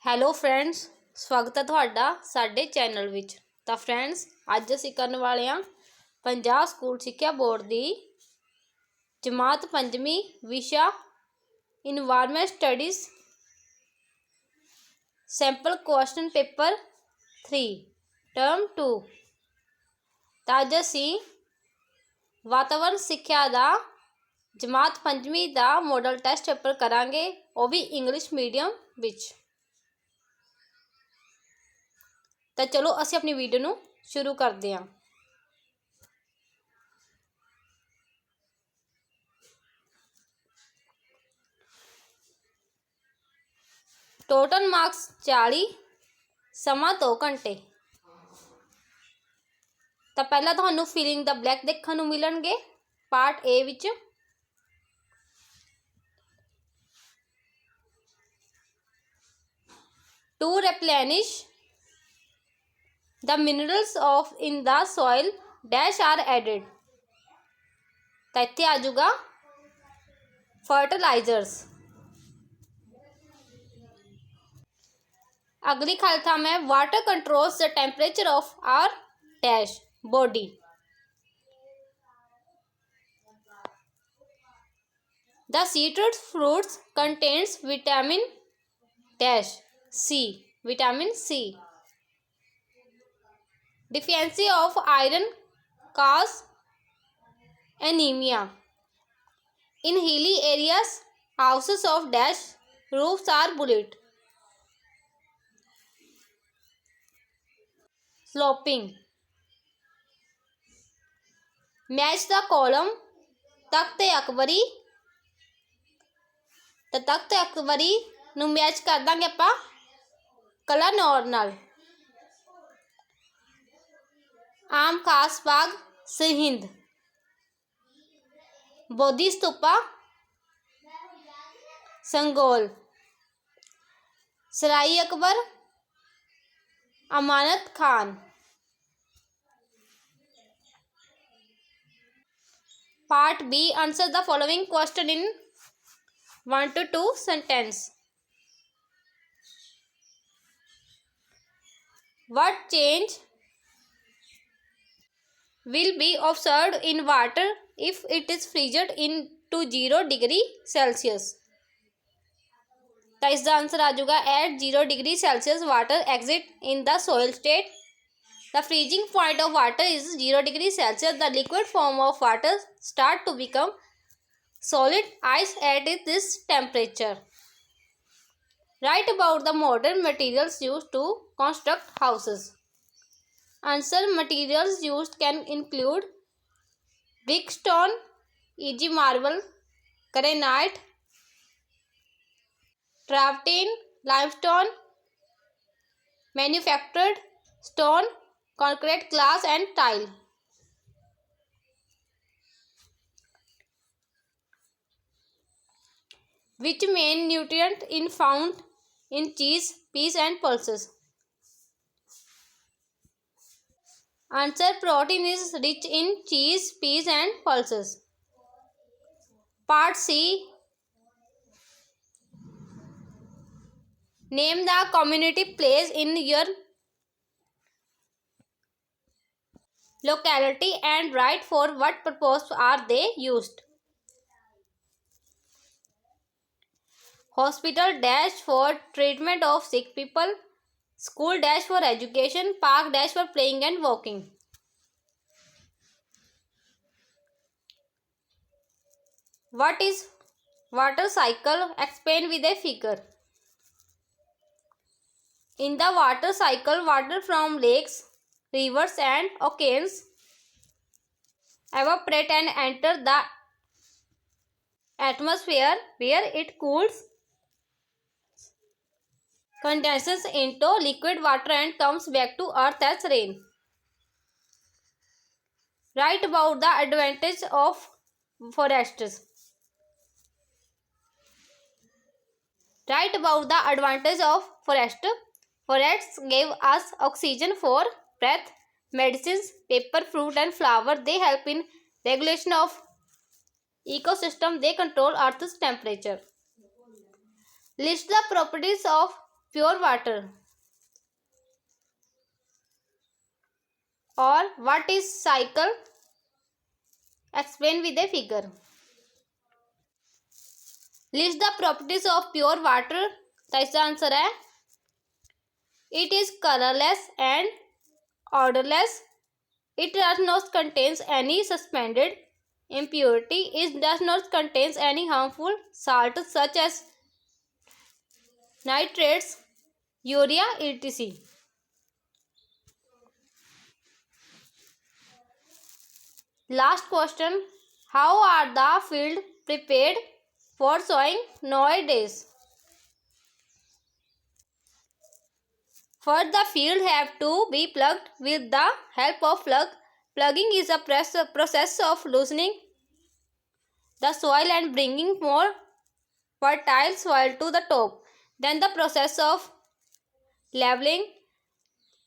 Hello friends, ਸਵਾਗਤ ਹੈ ਤੁਹਾਡਾ ਸਾਡੇ ਚੈਨਲ ਵਿੱਚ। ਤਾਂ ਫਰੈਂਡਸ, ਅੱਜ ਅਸੀਂ ਕਰਨ ਵਾਲੇ ਹਾਂ ਪੰਜਾਬ ਸਕੂਲ ਸਿੱਖਿਆ ਬੋਰਡ ਦੀ ਜਮਾਤ 5ਵੀਂ ਵਿਸ਼ਾ environment studies sample question paper 3 term 2। ਤਾਂ ਅੱਜ ਅਸੀਂ ਵਾਤਾਵਰਨ ਸਿੱਖਿਆ ਦਾ ਜਮਾਤ 5ਵੀਂ ਦਾ ਮੋਡਲ ਟੈਸਟ ਪੇਪਰ ਕਰਾਂਗੇ, ਉਹ ਵੀ ਇੰਗਲਿਸ਼ ਮੀਡੀਅਮ ਵਿੱਚ। ਤਾਂ ਚਲੋ ਅਸੀਂ ਆਪਣੀ ਵੀਡੀਓ ਨੂੰ ਸ਼ੁਰੂ ਕਰਦੇ ਹਾਂ। ਟੋਟਲ ਮਾਰਕਸ 40, ਸਮਾਂ 2 ਘੰਟੇ। ਤਾਂ ਪਹਿਲਾਂ ਤੁਹਾਨੂੰ ਫਿਲਿੰਗ ਦਾ ਬਲੈਕ ਦੇਖਣ ਨੂੰ ਮਿਲਣਗੇ ਪਾਰਟ A ਵਿੱਚ। To replenish the minerals of in the soil dash are added। ਤਾਂ ਇੱਥੇ ਆ ਜਾਊਗਾ fertilizers। अगली खाली था मैं water controls the temperature of our dash body. The citrus fruits contains vitamin dash C, vitamin C। Deficiency of iron cause anemia। In hilly areas houses of dash roofs are bullet। Sloping। Match the column Takht Akbari. तो तख्त अकबरी ਨੂੰ match कर देंगे ਆਪਾਂ कलानौर नाल। आम खास बाग सरहिंद। बोधी स्तूपा संगोल। सराई अकबर अमानत Khan. Part B, answer the following question in 1 to 2 sentence। What change will be observed in water if it is freezed in to 0 degree Celsius। तो इसका आंसर आ जाएगा at 0 degree Celsius water exit in the soil state। The freezing point of water is 0 degree Celsius। The liquid form of water start to become solid ice at this temperature। Write about the modern materials used to construct houses। Answer, materials used can include brick stone, EG marble, granite, travertine, limestone, manufactured stone, concrete, glass and tile। Which main nutrient is found in cheese, peas and pulses? Answer, protein is rich in cheese, peas and pulses। Part C, name the community place in your locality and write for what purpose are they used। Hospital dash for treatment of sick people। School dash for education। Park dash for playing and walking। What is water cycle? Explain with a figure। In the water cycle, water from lakes, rivers and oceans evaporate and enter the atmosphere where it cools, condenses into liquid water and comes back to earth as rain। Write about the advantage of forests। Write about the advantage of forest। Forests give us oxygen for breath, medicines, paper, fruit and flower। They help in regulation of ecosystem। They control earth's temperature। List the properties of pure water? Or what is cycle? Explain with a figure. List the properties of pure water. तो इसका answer है it is colorless and odorless. It does not contains any suspended impurity. It does not contains any harmful salts such as nitrates, urea, etc. Last question. How are the field prepared for sowing nowadays? First, the field have to be plugged with the help of plug. Plugging is a process of loosening the soil and bringing more fertile soil to the top. Then the process of leveling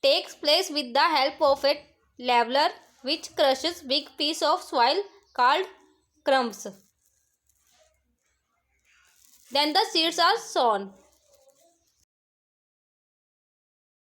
takes place with the help of a leveler which crushes big piece of soil called crumbs. Then the seeds are sown.